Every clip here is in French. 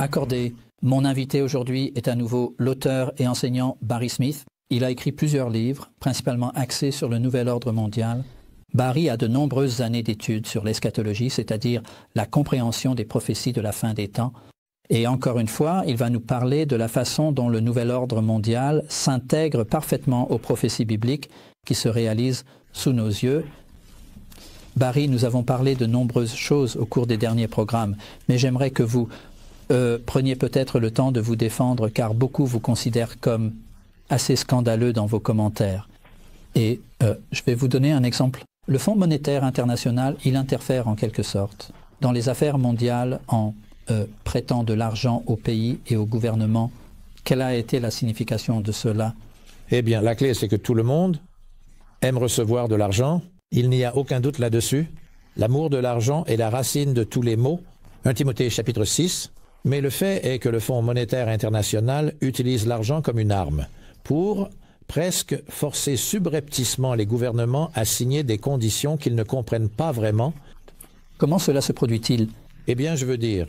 accordé. Mon invité aujourd'hui est à nouveau l'auteur et enseignant Barry Smith. Il a écrit plusieurs livres, principalement axés sur le nouvel ordre mondial. Barry a de nombreuses années d'études sur l'eschatologie, c'est-à-dire la compréhension des prophéties de la fin des temps. Et encore une fois, il va nous parler de la façon dont le nouvel ordre mondial s'intègre parfaitement aux prophéties bibliques qui se réalisent sous nos yeux. Barry, nous avons parlé de nombreuses choses au cours des derniers programmes, mais j'aimerais que vous preniez peut-être le temps de vous défendre, car beaucoup vous considèrent comme assez scandaleux dans vos commentaires. Et je vais vous donner un exemple. Le Fonds monétaire international, il interfère en quelque sorte dans les affaires mondiales en prêtant de l'argent aux pays et aux gouvernements. Quelle a été la signification de cela? Eh bien, la clé, c'est que tout le monde aime recevoir de l'argent. Il n'y a aucun doute là-dessus. L'amour de l'argent est la racine de tous les maux. 1 Timothée chapitre 6. Mais le fait est que le Fonds monétaire international utilise l'argent comme une arme pour presque forcer subrepticement les gouvernements à signer des conditions qu'ils ne comprennent pas vraiment. Comment cela se produit-il? Eh bien, je veux dire,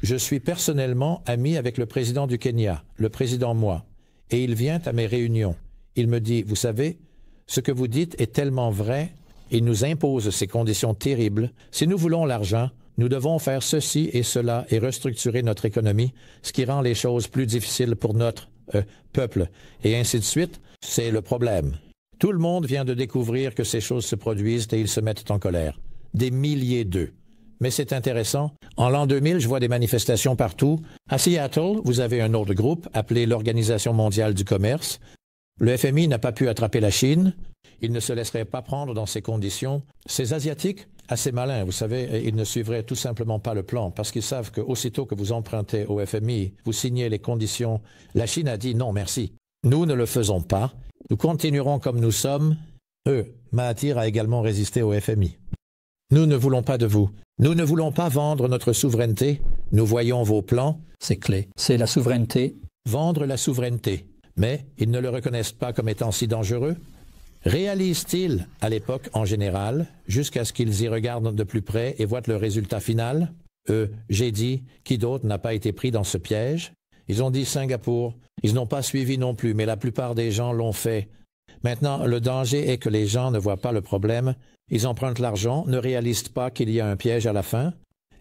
je suis personnellement ami avec le président du Kenya, le président moi, et il vient à mes réunions. Il me dit, vous savez, ce que vous dites est tellement vrai, il nous impose ces conditions terribles. Si nous voulons l'argent, nous devons faire ceci et cela et restructurer notre économie, ce qui rend les choses plus difficiles pour notre peuple, et ainsi de suite. C'est le problème. Tout le monde vient de découvrir que ces choses se produisent et ils se mettent en colère. Des milliers d'eux. Mais c'est intéressant. En l'an 2000, je vois des manifestations partout. À Seattle, vous avez un autre groupe appelé l'Organisation mondiale du commerce. Le FMI n'a pas pu attraper la Chine. Il ne se laisserait pas prendre dans ces conditions. Ces Asiatiques, assez malins, vous savez, ils ne suivraient tout simplement pas le plan parce qu'ils savent qu'aussitôt que vous empruntez au FMI, vous signez les conditions. La Chine a dit non, merci. Nous ne le faisons pas. Nous continuerons comme nous sommes. Mahathir a également résisté au FMI. Nous ne voulons pas de vous. Nous ne voulons pas vendre notre souveraineté. Nous voyons vos plans. C'est clé. C'est la souveraineté. Vendre la souveraineté. Mais ils ne le reconnaissent pas comme étant si dangereux. Réalisent-ils, à l'époque en général, jusqu'à ce qu'ils y regardent de plus près et voient le résultat final? J'ai dit, qui d'autre n'a pas été pris dans ce piège? Ils ont dit Singapour. Ils n'ont pas suivi non plus, mais la plupart des gens l'ont fait. Maintenant, le danger est que les gens ne voient pas le problème. Ils empruntent l'argent, ne réalisent pas qu'il y a un piège à la fin.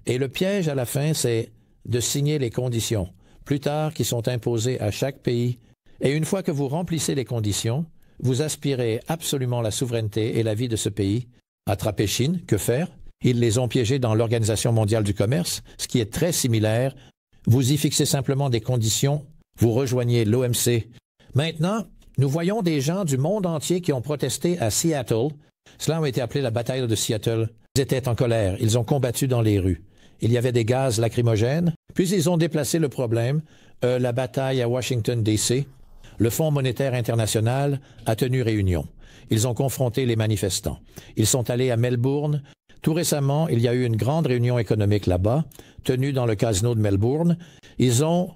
Et le piège à la fin, c'est de signer les conditions, plus tard qui sont imposées à chaque pays. Et une fois que vous remplissez les conditions, vous aspirez absolument la souveraineté et la vie de ce pays. Attraper Chine, que faire? Ils les ont piégés dans l'Organisation mondiale du commerce, ce qui est très similaire. Vous y fixez simplement des conditions, vous rejoignez l'OMC. Maintenant, nous voyons des gens du monde entier qui ont protesté à Seattle. Cela a été appelé la bataille de Seattle. Ils étaient en colère, ils ont combattu dans les rues. Il y avait des gaz lacrymogènes, puis ils ont déplacé le problème, la bataille à Washington, D.C. Le Fonds monétaire international a tenu réunion. Ils ont confronté les manifestants. Ils sont allés à Melbourne. Tout récemment, il y a eu une grande réunion économique là-bas, tenue dans le casino de Melbourne. Ils ont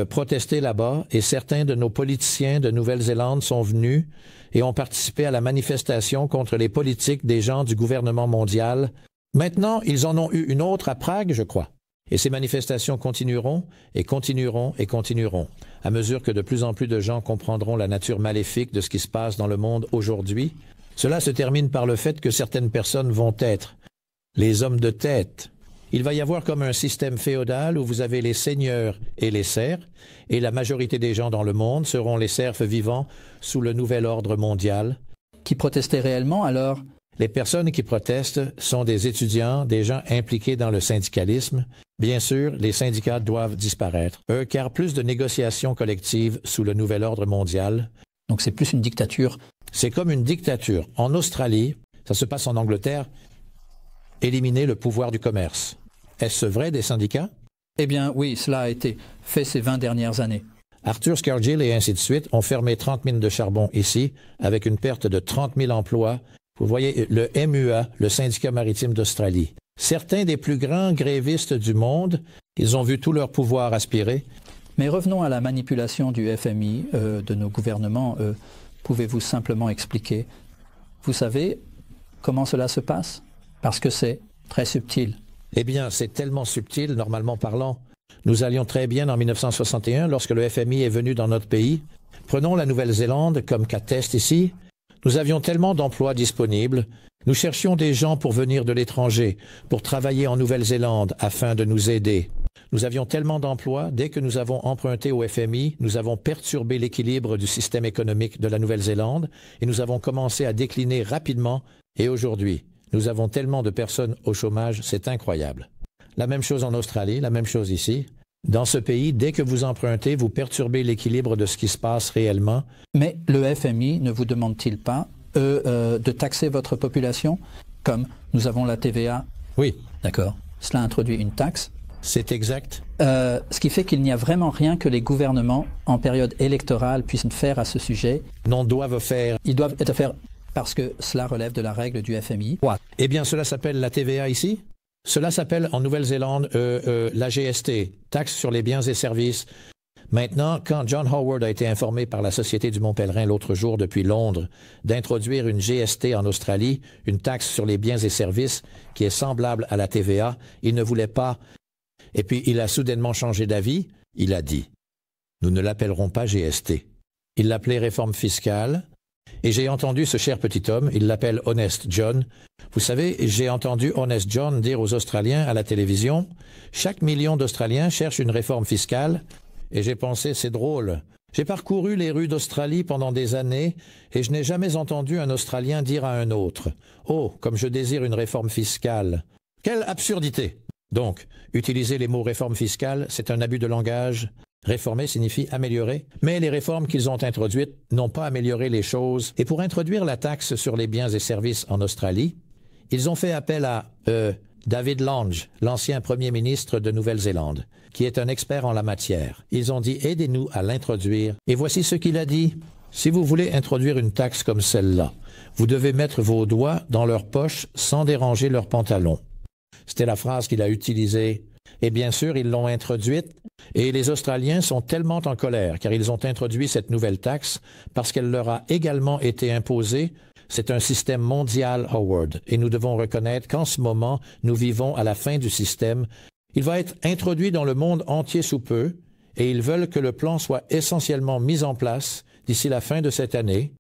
protesté là-bas et certains de nos politiciens de Nouvelle-Zélande sont venus et ont participé à la manifestation contre les politiques des gens du gouvernement mondial. Maintenant, ils en ont eu une autre à Prague, je crois. Et ces manifestations continueront et continueront et continueront, à mesure que de plus en plus de gens comprendront la nature maléfique de ce qui se passe dans le monde aujourd'hui. Cela se termine par le fait que certaines personnes vont être les hommes de tête. Il va y avoir comme un système féodal où vous avez les seigneurs et les serfs, et la majorité des gens dans le monde seront les serfs vivants sous le nouvel ordre mondial. Qui protestaient réellement alors? Les personnes qui protestent sont des étudiants, des gens impliqués dans le syndicalisme. Bien sûr, les syndicats doivent disparaître, car plus de négociations collectives sous le nouvel ordre mondial. Donc c'est plus une dictature. C'est comme une dictature. En Australie, ça se passe en Angleterre, éliminer le pouvoir du commerce. Est-ce vrai des syndicats? Eh bien oui, cela a été fait ces 20 dernières années. Arthur Scargill et ainsi de suite ont fermé 30 mines de charbon ici, avec une perte de 30 000 emplois. Vous voyez, le MUA, le syndicat maritime d'Australie. Certains des plus grands grévistes du monde, ils ont vu tout leur pouvoir aspirer. Mais revenons à la manipulation du FMI, de nos gouvernements. Pouvez-vous simplement expliquer? Vous savez comment cela se passe? Parce que c'est très subtil. Eh bien, c'est tellement subtil, normalement parlant. Nous allions très bien en 1961 lorsque le FMI est venu dans notre pays. Prenons la Nouvelle-Zélande comme cas test ici. Nous avions tellement d'emplois disponibles. Nous cherchions des gens pour venir de l'étranger, pour travailler en Nouvelle-Zélande afin de nous aider. Nous avions tellement d'emplois, dès que nous avons emprunté au FMI, nous avons perturbé l'équilibre du système économique de la Nouvelle-Zélande et nous avons commencé à décliner rapidement. Et aujourd'hui, nous avons tellement de personnes au chômage, c'est incroyable. La même chose en Australie, la même chose ici. Dans ce pays, dès que vous empruntez, vous perturbez l'équilibre de ce qui se passe réellement. Mais le FMI ne vous demande-t-il pas de taxer votre population, comme nous avons la TVA? Oui. D'accord. Cela introduit une taxe. C'est exact. Ce qui fait qu'il n'y a vraiment rien que les gouvernements, en période électorale, puissent faire à ce sujet. Non, doivent faire. Ils doivent être faire parce que cela relève de la règle du FMI. What? Eh bien, cela s'appelle la TVA ici. Cela s'appelle en Nouvelle-Zélande la GST, taxe sur les biens et services. Maintenant, quand John Howard a été informé par la Société du Mont-Pèlerin l'autre jour depuis Londres d'introduire une GST en Australie, une taxe sur les biens et services qui est semblable à la TVA, il ne voulait pas. Et puis il a soudainement changé d'avis. Il a dit « Nous ne l'appellerons pas GST ». Il l'appelait réforme fiscale. Et j'ai entendu ce cher petit homme, il l'appelle Honest John. Vous savez, j'ai entendu Honest John dire aux Australiens à la télévision « Chaque million d'Australiens cherche une réforme fiscale ». Et j'ai pensé, c'est drôle. J'ai parcouru les rues d'Australie pendant des années et je n'ai jamais entendu un Australien dire à un autre « Oh, comme je désire une réforme fiscale ». Quelle absurdité! Donc, utiliser les mots réforme fiscale, c'est un abus de langage. Réformer signifie améliorer, mais les réformes qu'ils ont introduites n'ont pas amélioré les choses. Et pour introduire la taxe sur les biens et services en Australie, ils ont fait appel à David Lange, l'ancien premier ministre de Nouvelle-Zélande, qui est un expert en la matière. Ils ont dit « Aidez-nous à l'introduire ». Et voici ce qu'il a dit. « Si vous voulez introduire une taxe comme celle-là, vous devez mettre vos doigts dans leurs poches sans déranger leurs pantalons. » C'était la phrase qu'il a utilisée. Et bien sûr, ils l'ont introduite. Et les Australiens sont tellement en colère car ils ont introduit cette nouvelle taxe parce qu'elle leur a également été imposée. C'est un système mondial, Howard, et nous devons reconnaître qu'en ce moment, nous vivons à la fin du système. Il va être introduit dans le monde entier sous peu et ils veulent que le plan soit essentiellement mis en place d'ici la fin de cette année.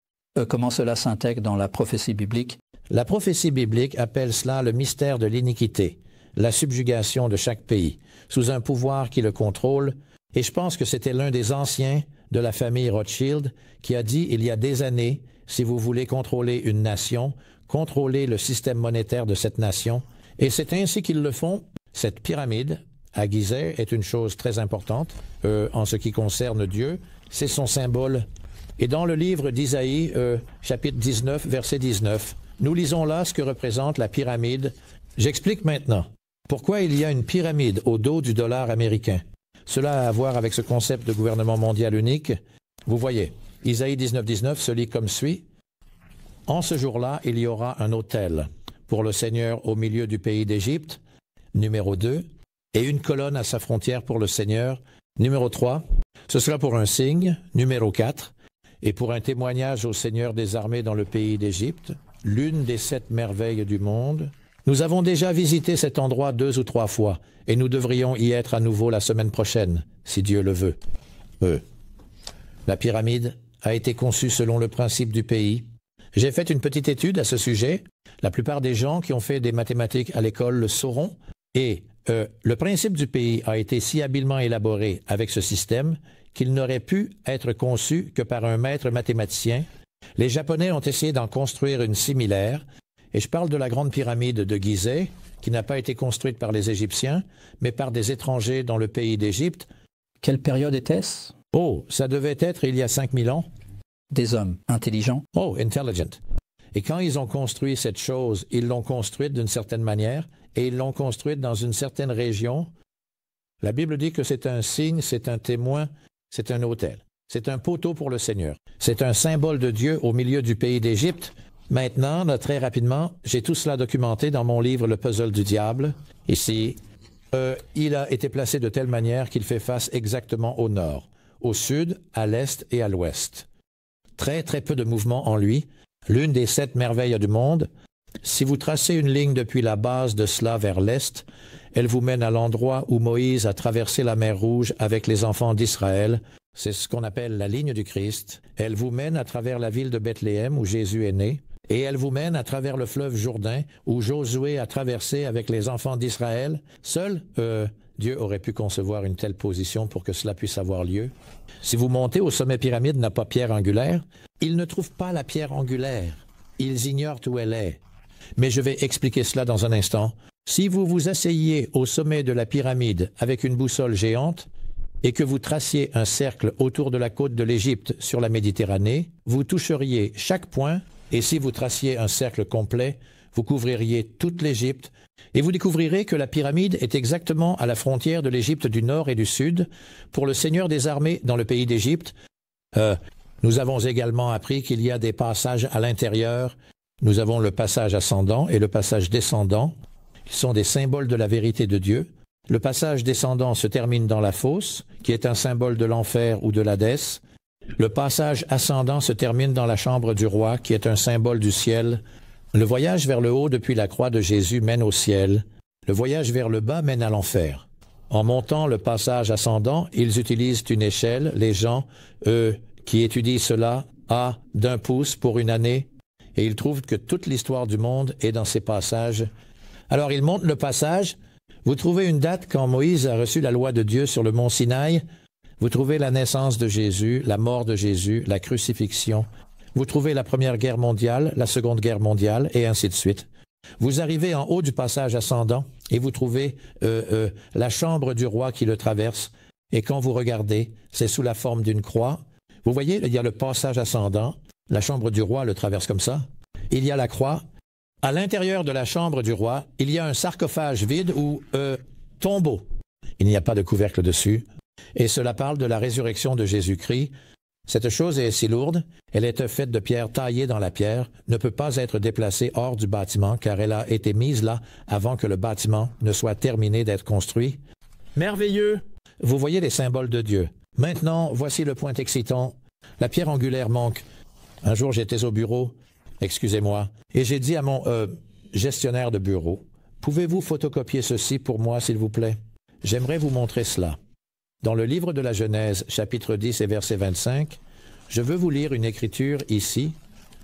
Comment cela s'intègre dans la prophétie biblique? La prophétie biblique appelle cela le mystère de l'iniquité, la subjugation de chaque pays, sous un pouvoir qui le contrôle, et je pense que c'était l'un des anciens de la famille Rothschild qui a dit il y a des années, si vous voulez contrôler une nation, contrôlez le système monétaire de cette nation, et c'est ainsi qu'ils le font. Cette pyramide à Gizeh est une chose très importante en ce qui concerne Dieu, c'est son symbole. Et dans le livre d'Isaïe, chapitre 19, verset 19, nous lisons là ce que représente la pyramide. J'explique maintenant. Pourquoi il y a une pyramide au dos du dollar américain? Cela a à voir avec ce concept de gouvernement mondial unique. Vous voyez, Isaïe 19, 19 se lit comme suit. « En ce jour-là, il y aura un autel pour le Seigneur au milieu du pays d'Égypte, numéro 2, et une colonne à sa frontière pour le Seigneur, numéro 3. Ce sera pour un signe, numéro 4, et pour un témoignage au Seigneur des armées dans le pays d'Égypte, l'une des 7 merveilles du monde. Nous avons déjà visité cet endroit 2 ou 3 fois, et nous devrions y être à nouveau la semaine prochaine, si Dieu le veut. La pyramide a été conçue selon le principe du pays. J'ai fait une petite étude à ce sujet. La plupart des gens qui ont fait des mathématiques à l'école le sauront. Et le principe du pays a été si habilement élaboré avec ce système qu'il n'aurait pu être conçu que par un maître mathématicien. Les Japonais ont essayé d'en construire une similaire. Et je parle de la grande pyramide de Gizeh, qui n'a pas été construite par les Égyptiens, mais par des étrangers dans le pays d'Égypte. Quelle période était-ce? Oh, ça devait être il y a 5000 ans. Des hommes intelligents? Oh, intelligent. Et quand ils ont construit cette chose, ils l'ont construite d'une certaine manière, et ils l'ont construite dans une certaine région. La Bible dit que c'est un signe, c'est un témoin, c'est un autel. C'est un poteau pour le Seigneur. C'est un symbole de Dieu au milieu du pays d'Égypte. Maintenant, très rapidement, j'ai tout cela documenté dans mon livre « Le puzzle du diable ». Ici, il a été placé de telle manière qu'il fait face exactement au nord, au sud, à l'est et à l'ouest. Très, très peu de mouvement en lui. L'une des 7 merveilles du monde. Si vous tracez une ligne depuis la base de cela vers l'est, elle vous mène à l'endroit où Moïse a traversé la mer Rouge avec les enfants d'Israël. C'est ce qu'on appelle la ligne du Christ. Elle vous mène à travers la ville de Bethléem où Jésus est né. Et elle vous mène à travers le fleuve Jourdain où Josué a traversé avec les enfants d'Israël. Seul Dieu aurait pu concevoir une telle position pour que cela puisse avoir lieu. Si vous montez au sommet pyramide n'a pas pierre angulaire, ils ne trouvent pas la pierre angulaire. Ils ignorent où elle est. Mais je vais expliquer cela dans un instant. Si vous vous asseyez au sommet de la pyramide avec une boussole géante et que vous traciez un cercle autour de la côte de l'Égypte sur la Méditerranée, vous toucheriez chaque point et si vous traciez un cercle complet, vous couvririez toute l'Égypte et vous découvrirez que la pyramide est exactement à la frontière de l'Égypte du nord et du sud. Pour le Seigneur des armées dans le pays d'Égypte, nous avons également appris qu'il y a des passages à l'intérieur. Nous avons le passage ascendant et le passage descendant, qui sont des symboles de la vérité de Dieu. Le passage descendant se termine dans la fosse, qui est un symbole de l'enfer ou de l'Hadès. Le passage ascendant se termine dans la chambre du roi, qui est un symbole du ciel. Le voyage vers le haut depuis la croix de Jésus mène au ciel. Le voyage vers le bas mène à l'enfer. En montant le passage ascendant, ils utilisent une échelle. Les gens, qui étudient cela, d'1 pouce pour une année, et ils trouvent que toute l'histoire du monde est dans ces passages. Alors ils montent le passage. Vous trouvez une date quand Moïse a reçu la loi de Dieu sur le mont Sinaï. Vous trouvez la naissance de Jésus, la mort de Jésus, la crucifixion. Vous trouvez la Première Guerre mondiale, la Seconde Guerre mondiale, et ainsi de suite. Vous arrivez en haut du passage ascendant et vous trouvez la chambre du roi qui le traverse. Et quand vous regardez, c'est sous la forme d'une croix. Vous voyez, il y a le passage ascendant. La chambre du roi le traverse comme ça. Il y a la croix. À l'intérieur de la chambre du roi, il y a un sarcophage vide ou tombeau. Il n'y a pas de couvercle dessus. Et cela parle de la résurrection de Jésus-Christ. Cette chose est si lourde, elle est faite de pierre taillée dans la pierre, ne peut pas être déplacée hors du bâtiment car elle a été mise là avant que le bâtiment ne soit terminé d'être construit. Merveilleux! Vous voyez les symboles de Dieu. Maintenant, voici le point excitant. La pierre angulaire manque. Un jour, j'étais au bureau, excusez-moi, et j'ai dit à mon gestionnaire de bureau, « Pouvez-vous photocopier ceci pour moi, s'il vous plaît? J'aimerais vous montrer cela. » Dans le livre de la Genèse, chapitre 10 et verset 25, je veux vous lire une écriture ici.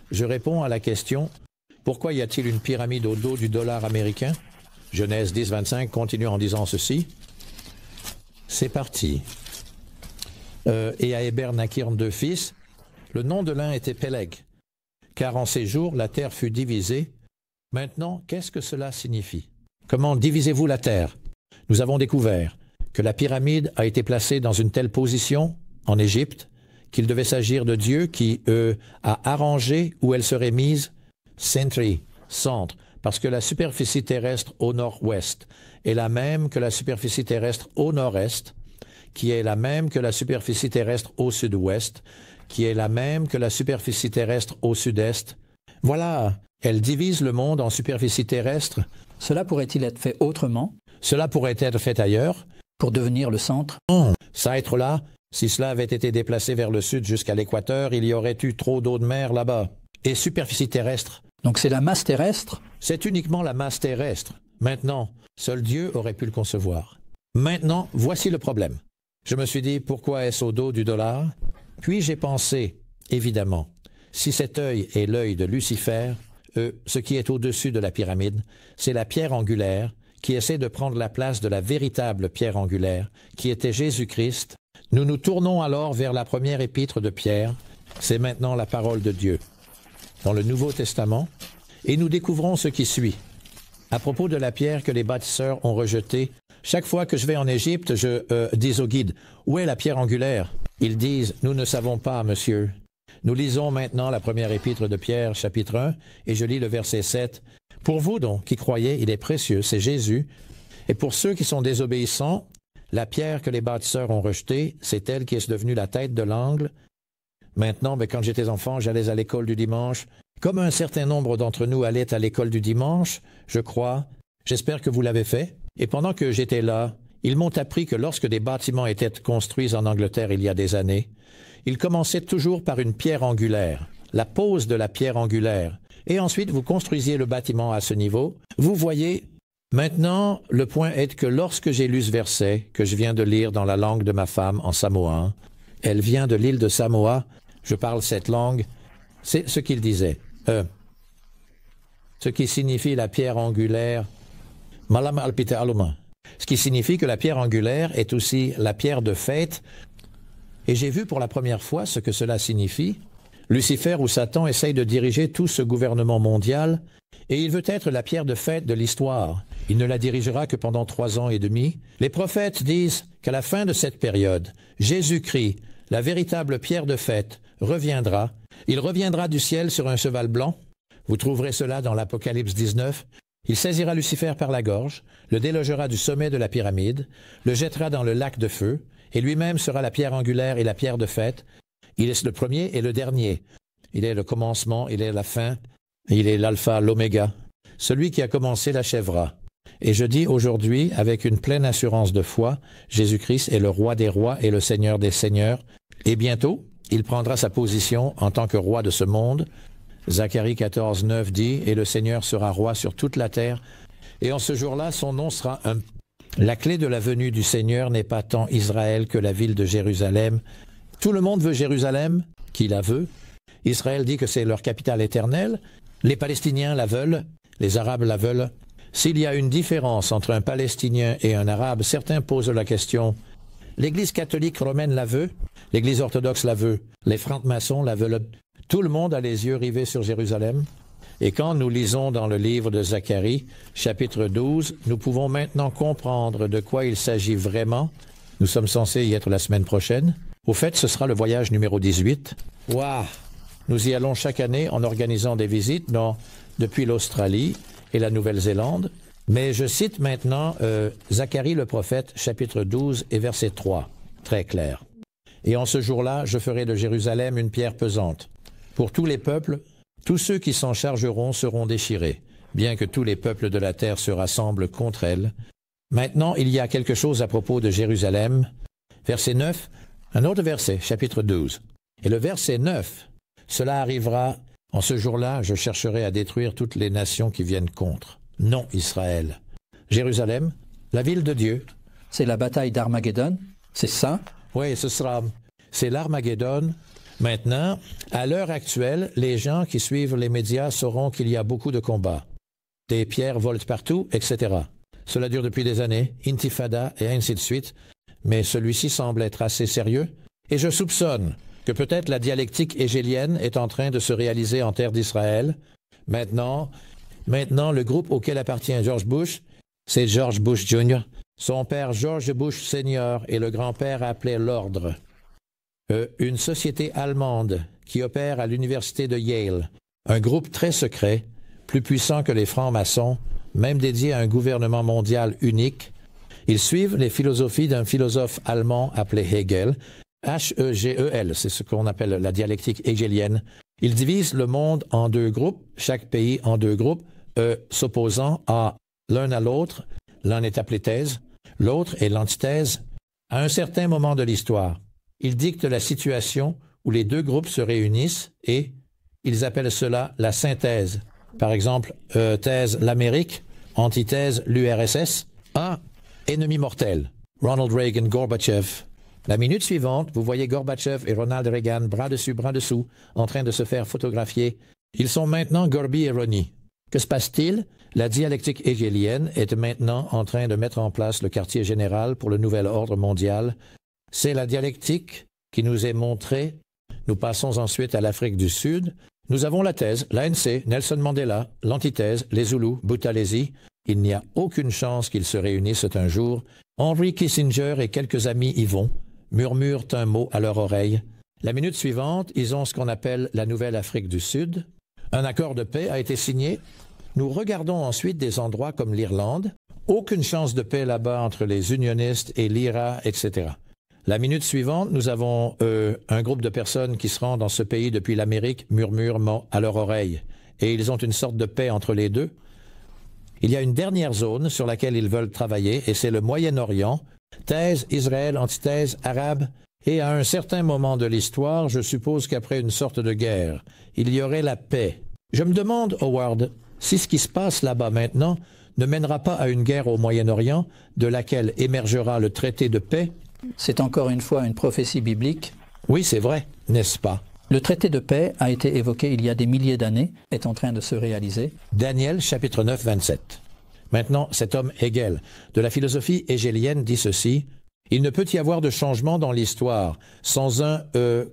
Je réponds à la question, pourquoi y a-t-il une pyramide au dos du dollar américain? Genèse 10, 25 continue en disant ceci. C'est parti. Et à Héber naquirent 2 fils. Le nom de l'un était Péleg, car en ces jours la terre fut divisée. Maintenant, qu'est-ce que cela signifie? Comment divisez-vous la terre? Nous avons découvert que la pyramide a été placée dans une telle position en Égypte qu'il devait s'agir de Dieu qui a arrangé où elle serait mise, centre, parce que la superficie terrestre au nord-ouest est la même que la superficie terrestre au nord-est, qui est la même que la superficie terrestre au sud-ouest, qui est la même que la superficie terrestre au sud-est. Voilà, elle divise le monde en superficie terrestre. Cela pourrait-il être fait autrement? Cela pourrait être fait ailleurs. Pour devenir le centre? Non, ça être là, si cela avait été déplacé vers le sud jusqu'à l'équateur, il y aurait eu trop d'eau de mer là-bas. Et superficie terrestre. Donc c'est la masse terrestre? C'est uniquement la masse terrestre. Maintenant, seul Dieu aurait pu le concevoir. Maintenant, voici le problème. Je me suis dit, pourquoi est-ce au dos du dollar? Puis j'ai pensé, évidemment, si cet œil est l'œil de Lucifer, ce qui est au-dessus de la pyramide, c'est la pierre angulaire qui essaie de prendre la place de la véritable pierre angulaire, qui était Jésus-Christ. Nous nous tournons alors vers la première épître de Pierre. C'est maintenant la parole de Dieu. Dans le Nouveau Testament, et nous découvrons ce qui suit. À propos de la pierre que les bâtisseurs ont rejetée, chaque fois que je vais en Égypte, je dis au guide, « Où est la pierre angulaire ?» Ils disent, « Nous ne savons pas, monsieur. » Nous lisons maintenant la première épître de Pierre, chapitre 1, et je lis le verset 7. « Pour vous donc, qui croyez, il est précieux, c'est Jésus. Et pour ceux qui sont désobéissants, la pierre que les bâtisseurs ont rejetée, c'est elle qui est devenue la tête de l'angle. Maintenant, quand j'étais enfant, j'allais à l'école du dimanche. Comme un certain nombre d'entre nous allaient à l'école du dimanche, je crois, j'espère que vous l'avez fait. Et pendant que j'étais là, ils m'ont appris que lorsque des bâtiments étaient construits en Angleterre il y a des années, ils commençaient toujours par une pierre angulaire, la pose de la pierre angulaire. Et ensuite, vous construisiez le bâtiment à ce niveau. Vous voyez, Maintenant, le point est que lorsque j'ai lu ce verset, que je viens de lire dans la langue de ma femme en samoan, elle vient de l'île de Samoa, je parle cette langue, c'est ce qu'il disait. Ce qui signifie la pierre angulaire, malam alpita aluma. Ce qui signifie que la pierre angulaire est aussi la pierre de fête. Et j'ai vu pour la première fois ce que cela signifie. Lucifer ou Satan essaye de diriger tout ce gouvernement mondial et il veut être la pierre de fête de l'histoire. Il ne la dirigera que pendant 3 ans et demi. Les prophètes disent qu'à la fin de cette période, Jésus-Christ, la véritable pierre de fête, reviendra. Il reviendra du ciel sur un cheval blanc. Vous trouverez cela dans l'Apocalypse 19. Il saisira Lucifer par la gorge, le délogera du sommet de la pyramide, le jettera dans le lac de feu, et lui-même sera la pierre angulaire et la pierre de fête. Il est le premier et le dernier. Il est le commencement, il est la fin, il est l'alpha, l'oméga. Celui qui a commencé l'achèvera. Et je dis aujourd'hui, avec une pleine assurance de foi, Jésus-Christ est le roi des rois et le Seigneur des seigneurs. Et bientôt, il prendra sa position en tant que roi de ce monde. Zacharie 14, 9 dit, « Et le Seigneur sera roi sur toute la terre. » Et en ce jour-là, son nom sera un. La clé de la venue du Seigneur n'est pas tant Israël que la ville de Jérusalem. Tout le monde veut Jérusalem, qui la veut. Israël dit que c'est leur capitale éternelle. Les Palestiniens la veulent, les Arabes la veulent. S'il y a une différence entre un Palestinien et un Arabe, certains posent la question. L'Église catholique romaine la veut, l'Église orthodoxe la veut, les francs-maçons la veulent. Tout le monde a les yeux rivés sur Jérusalem. Et quand nous lisons dans le livre de Zacharie, chapitre 12, nous pouvons maintenant comprendre de quoi il s'agit vraiment. Nous sommes censés y être la semaine prochaine. Au fait, ce sera le voyage numéro 18. Waouh! Nous y allons chaque année en organisant des visites depuis l'Australie et la Nouvelle-Zélande. Mais je cite maintenant Zacharie le prophète, chapitre 12 et verset 3, très clair. « Et en ce jour-là, je ferai de Jérusalem une pierre pesante. Pour tous les peuples, tous ceux qui s'en chargeront seront déchirés, bien que tous les peuples de la terre se rassemblent contre elle. Maintenant, il y a quelque chose à propos de Jérusalem. » Verset 9, un autre verset, chapitre 12. Et le verset 9, « Cela arrivera, en ce jour-là, je chercherai à détruire toutes les nations qui viennent contre. Non, Israël. » Jérusalem, la ville de Dieu. C'est la bataille d'Armageddon, c'est ça? Oui, c'est l'Armageddon. Maintenant, à l'heure actuelle, les gens qui suivent les médias sauront qu'il y a beaucoup de combats. Des pierres volent partout, etc. Cela dure depuis des années, intifada et ainsi de suite, mais celui-ci semble être assez sérieux, et je soupçonne que peut-être la dialectique hégélienne est en train de se réaliser en terre d'Israël. Maintenant, le groupe auquel appartient George Bush, c'est George Bush Jr. Son père George Bush Senior et le grand-père appelait l'Ordre. Une société allemande qui opère à l'université de Yale, un groupe très secret, plus puissant que les francs-maçons, même dédié à un gouvernement mondial unique. Ils suivent les philosophies d'un philosophe allemand appelé Hegel, H-E-G-E-L, c'est ce qu'on appelle la dialectique hégélienne. Ils divisent le monde en 2 groupes, chaque pays en 2 groupes, s'opposant l'un à l'autre. L'un est appelé thèse, l'autre est l'antithèse. À un certain moment de l'histoire, ils dictent la situation où les 2 groupes se réunissent et ils appellent cela la synthèse. Par exemple, thèse l'Amérique, antithèse l'URSS. Ennemi mortel, Ronald Reagan, Gorbatchev. La minute suivante, vous voyez Gorbatchev et Ronald Reagan, bras dessus, bras dessous, en train de se faire photographier. Ils sont maintenant Gorby et Ronnie. Que se passe-t-il? La dialectique hégélienne est maintenant en train de mettre en place le quartier général pour le nouvel ordre mondial. C'est la dialectique qui nous est montrée. Nous passons ensuite à l'Afrique du Sud. Nous avons la thèse, l'ANC, Nelson Mandela, l'antithèse, les Zoulous, Buthelezi. Il n'y a aucune chance qu'ils se réunissent un jour. Henry Kissinger et quelques amis y vont, murmurent un mot à leur oreille. La minute suivante, ils ont ce qu'on appelle la Nouvelle Afrique du Sud. Un accord de paix a été signé. Nous regardons ensuite des endroits comme l'Irlande. Aucune chance de paix là-bas entre les unionistes et l'IRA, etc. La minute suivante, nous avons un groupe de personnes qui se rendent dans ce pays depuis l'Amérique, murmurent à leur oreille. Et ils ont une sorte de paix entre les deux. Il y a une dernière zone sur laquelle ils veulent travailler, et c'est le Moyen-Orient. Thèse, Israël, antithèse, arabe. Et à un certain moment de l'histoire, je suppose qu'après une sorte de guerre, il y aurait la paix. Je me demande, Howard, si ce qui se passe là-bas maintenant ne mènera pas à une guerre au Moyen-Orient de laquelle émergera le traité de paix? C'est encore une fois une prophétie biblique. Oui, c'est vrai, n'est-ce pas? Le traité de paix a été évoqué il y a des milliers d'années, est en train de se réaliser. Daniel, chapitre 9, 27. Maintenant, cet homme Hegel, de la philosophie hégélienne, dit ceci: « Il ne peut y avoir de changement dans l'histoire sans un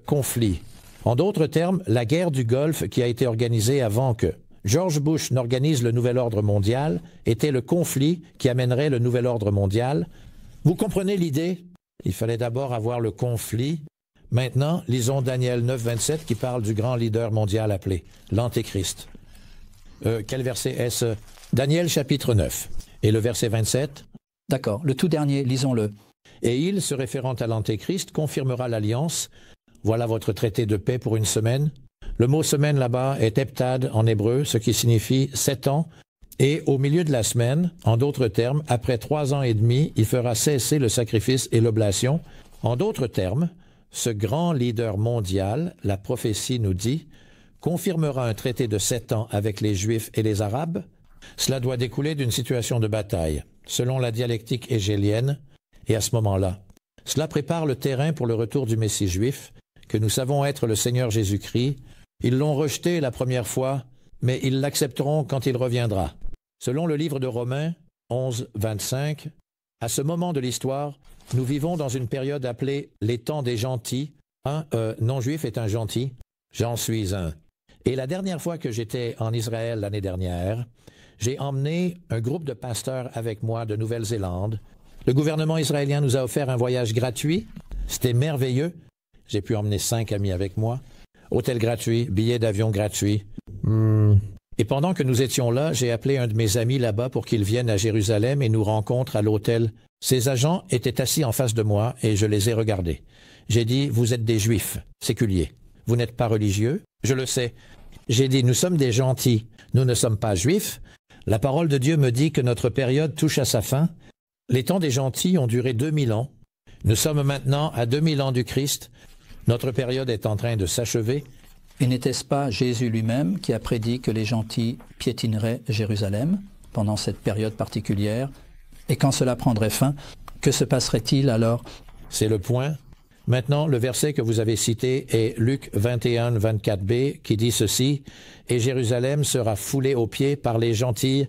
conflit. » En d'autres termes, la guerre du Golfe qui a été organisée avant que George Bush n'organise le nouvel ordre mondial était le conflit qui amènerait le nouvel ordre mondial. Vous comprenez l'idée? Il fallait d'abord avoir le conflit. Maintenant, lisons Daniel 9, 27 qui parle du grand leader mondial appelé l'Antéchrist. Quel verset est-ce? Daniel chapitre 9. Et le verset 27? D'accord, le tout dernier, lisons-le. Et il, se référant à l'Antéchrist, confirmera l'alliance. Voilà votre traité de paix pour une semaine. Le mot semaine là-bas est heptad en hébreu, ce qui signifie 7 ans. Et au milieu de la semaine, en d'autres termes, après 3 ans et demi, il fera cesser le sacrifice et l'oblation. En d'autres termes, ce grand leader mondial, la prophétie nous dit, confirmera un traité de 7 ans avec les Juifs et les Arabes. Cela doit découler d'une situation de bataille, selon la dialectique hégélienne, et à ce moment-là, cela prépare le terrain pour le retour du Messie juif, que nous savons être le Seigneur Jésus-Christ. Ils l'ont rejeté la première fois, mais ils l'accepteront quand il reviendra. Selon le livre de Romains 11, 25, à ce moment de l'histoire, nous vivons dans une période appelée les temps des gentils. Un non-juif est un gentil, j'en suis un. Et la dernière fois que j'étais en Israël l'année dernière, j'ai emmené un groupe de pasteurs avec moi de Nouvelle-Zélande. Le gouvernement israélien nous a offert un voyage gratuit. C'était merveilleux. J'ai pu emmener 5 amis avec moi. Hôtel gratuit, billets d'avion gratuits. Et pendant que nous étions là, j'ai appelé un de mes amis là-bas pour qu'il vienne à Jérusalem et nous rencontre à l'hôtel. Ces agents étaient assis en face de moi et je les ai regardés. J'ai dit, vous êtes des juifs, séculiers. Vous n'êtes pas religieux? Je le sais. J'ai dit, nous sommes des gentils. Nous ne sommes pas juifs. La parole de Dieu me dit que notre période touche à sa fin. Les temps des gentils ont duré 2000 ans. Nous sommes maintenant à 2000 ans du Christ. Notre période est en train de s'achever. Et n'était-ce pas Jésus lui-même qui a prédit que les gentils piétineraient Jérusalem pendant cette période particulière? Et quand cela prendrait fin, que se passerait-il alors? C'est le point. Maintenant, le verset que vous avez cité est Luc 21, 24b, qui dit ceci, « Et Jérusalem sera foulée aux pieds par les gentils. »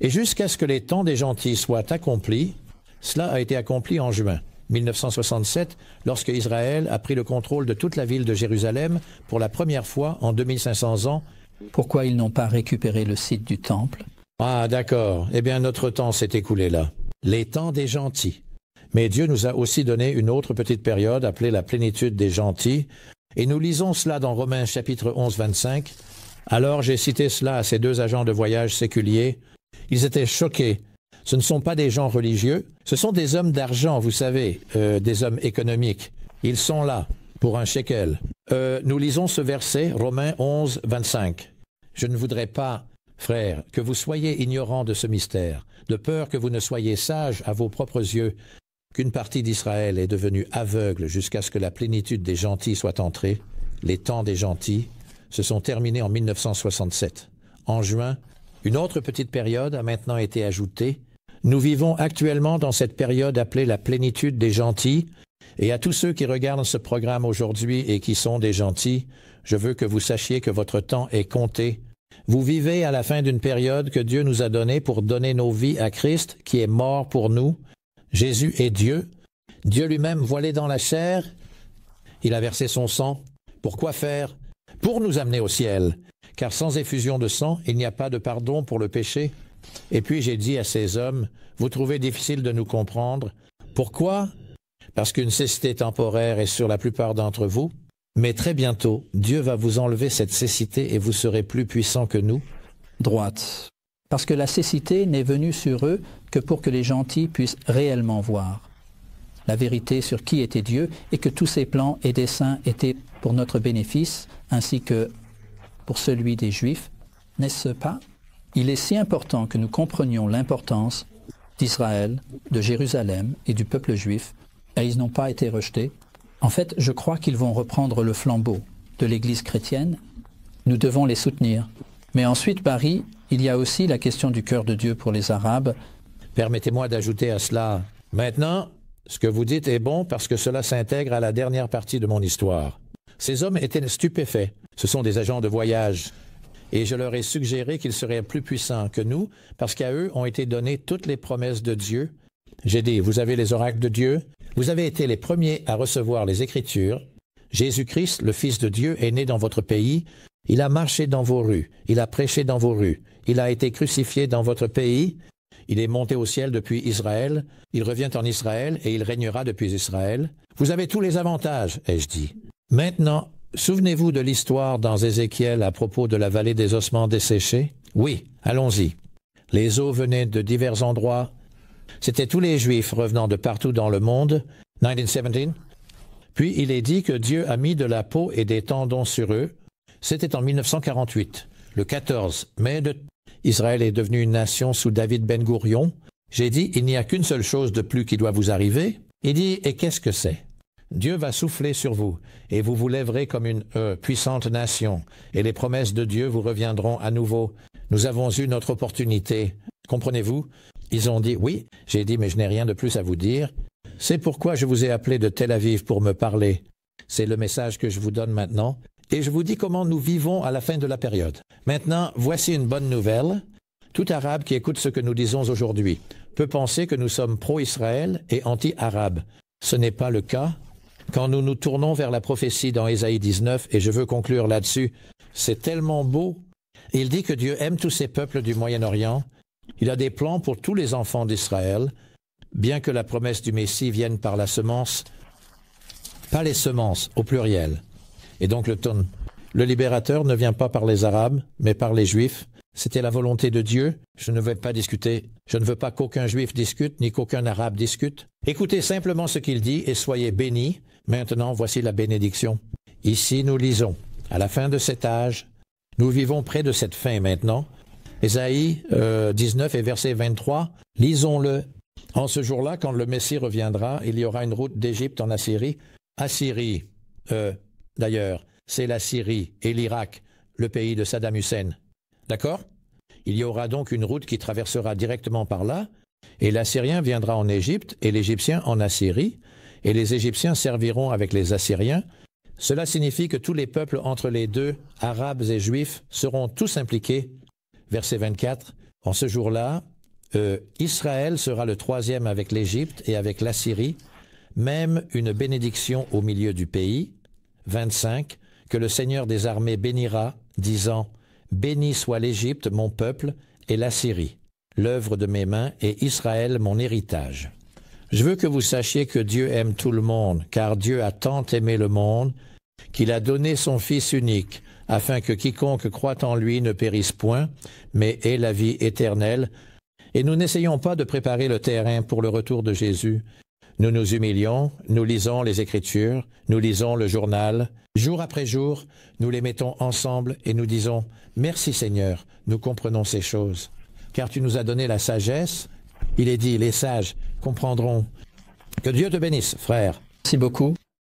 Et jusqu'à ce que les temps des gentils soient accomplis, cela a été accompli en juin 1967, lorsque Israël a pris le contrôle de toute la ville de Jérusalem pour la première fois en 2500 ans. Pourquoi ils n'ont pas récupéré le site du temple? Ah, d'accord. Eh bien, notre temps s'est écoulé là. Les temps des gentils. Mais Dieu nous a aussi donné une autre petite période appelée la plénitude des gentils. Et nous lisons cela dans Romains chapitre 11, 25. Alors j'ai cité cela à ces 2 agents de voyage séculiers. Ils étaient choqués. Ce ne sont pas des gens religieux, ce sont des hommes d'argent, vous savez, des hommes économiques. Ils sont là pour un shekel. Nous lisons ce verset, Romains 11, 25. « Je ne voudrais pas, frères, que vous soyez ignorants de ce mystère, de peur que vous ne soyez sages à vos propres yeux, qu'une partie d'Israël est devenue aveugle jusqu'à ce que la plénitude des gentils soit entrée. Les temps des gentils se sont terminés en 1967. En juin, une autre petite période a maintenant été ajoutée. Nous vivons actuellement dans cette période appelée la plénitude des gentils. Et à tous ceux qui regardent ce programme aujourd'hui et qui sont des gentils, je veux que vous sachiez que votre temps est compté. Vous vivez à la fin d'une période que Dieu nous a donnée pour donner nos vies à Christ, qui est mort pour nous. Jésus est Dieu. Dieu lui-même voilé dans la chair. Il a versé son sang. Pour quoi faire? Pour nous amener au ciel. Car sans effusion de sang, il n'y a pas de pardon pour le péché. Et puis j'ai dit à ces hommes, vous trouvez difficile de nous comprendre. Pourquoi? Parce qu'une cécité temporaire est sur la plupart d'entre vous. Mais très bientôt, Dieu va vous enlever cette cécité et vous serez plus puissants que nous. Droite. Parce que la cécité n'est venue sur eux que pour que les gentils puissent réellement voir la vérité sur qui était Dieu et que tous ses plans et desseins étaient pour notre bénéfice ainsi que pour celui des Juifs, n'est-ce pas? Il est si important que nous comprenions l'importance d'Israël, de Jérusalem et du peuple juif, et ils n'ont pas été rejetés. En fait, je crois qu'ils vont reprendre le flambeau de l'Église chrétienne. Nous devons les soutenir. Mais ensuite, Barry il y a aussi la question du cœur de Dieu pour les Arabes. Permettez-moi d'ajouter à cela. Maintenant, ce que vous dites est bon parce que cela s'intègre à la dernière partie de mon histoire. Ces hommes étaient stupéfaits. Ce sont des agents de voyage. Et je leur ai suggéré qu'ils seraient plus puissants que nous parce qu'à eux ont été données toutes les promesses de Dieu. J'ai dit, vous avez les oracles de Dieu. Vous avez été les premiers à recevoir les Écritures. Jésus-Christ, le Fils de Dieu, est né dans votre pays. Il a marché dans vos rues. Il a prêché dans vos rues. Il a été crucifié dans votre pays. Il est monté au ciel depuis Israël. Il revient en Israël et il régnera depuis Israël. Vous avez tous les avantages, ai-je dit. Maintenant, souvenez-vous de l'histoire dans Ézéchiel à propos de la vallée des ossements desséchés? Oui, allons-y. Les eaux venaient de divers endroits. C'étaient tous les Juifs revenant de partout dans le monde. 1917. Puis il est dit que Dieu a mis de la peau et des tendons sur eux. C'était en 1948, le 14 mai. Israël est devenu une nation sous David Ben Gourion. J'ai dit, il n'y a qu'une seule chose de plus qui doit vous arriver. Il dit, et qu'est-ce que c'est? Dieu va souffler sur vous, et vous vous lèverez comme une puissante nation, et les promesses de Dieu vous reviendront à nouveau. Nous avons eu notre opportunité. Comprenez-vous? Ils ont dit, oui. J'ai dit, mais je n'ai rien de plus à vous dire. C'est pourquoi je vous ai appelé de Tel Aviv pour me parler. C'est le message que je vous donne maintenant. Et je vous dis comment nous vivons à la fin de la période. Maintenant, voici une bonne nouvelle. Tout Arabe qui écoute ce que nous disons aujourd'hui peut penser que nous sommes pro-Israël et anti-Arabe. Ce n'est pas le cas. Quand nous nous tournons vers la prophétie dans Ésaïe 19, et je veux conclure là-dessus, c'est tellement beau. Il dit que Dieu aime tous ces peuples du Moyen-Orient. Il a des plans pour tous les enfants d'Israël, bien que la promesse du Messie vienne par la semence, pas les semences, au pluriel. Et donc le libérateur ne vient pas par les Arabes, mais par les Juifs. C'était la volonté de Dieu. Je ne vais pas discuter. Je ne veux pas qu'aucun Juif discute, ni qu'aucun Arabe discute. Écoutez simplement ce qu'il dit et soyez bénis. Maintenant, voici la bénédiction. Ici, nous lisons. À la fin de cet âge, nous vivons près de cette fin maintenant. Ésaïe 19 et verset 23. Lisons-le. En ce jour-là, quand le Messie reviendra, il y aura une route d'Égypte en Assyrie. Assyrie, d'ailleurs, c'est la Syrie et l'Irak, le pays de Saddam Hussein. D'accord? Il y aura donc une route qui traversera directement par là, et l'Assyrien viendra en Égypte et l'Égyptien en Assyrie, et les Égyptiens serviront avec les Assyriens. Cela signifie que tous les peuples entre les deux, Arabes et Juifs, seront tous impliqués. Verset 24, en ce jour-là, Israël sera le troisième avec l'Égypte et avec l'Assyrie, même une bénédiction au milieu du pays. 25, que le Seigneur des armées bénira, disant, « Béni soit l'Égypte, mon peuple, et l'Assyrie, l'œuvre de mes mains, et Israël, mon héritage. » Je veux que vous sachiez que Dieu aime tout le monde, car Dieu a tant aimé le monde, qu'il a donné son Fils unique, afin que quiconque croit en lui ne périsse point, mais ait la vie éternelle. Et nous n'essayons pas de préparer le terrain pour le retour de Jésus. Nous nous humilions, nous lisons les Écritures, nous lisons le journal. Jour après jour, nous les mettons ensemble et nous disons « Merci Seigneur, nous comprenons ces choses. Car tu nous as donné la sagesse. » Il est dit « Les sages comprendront. » Que Dieu te bénisse, frère. Merci beaucoup.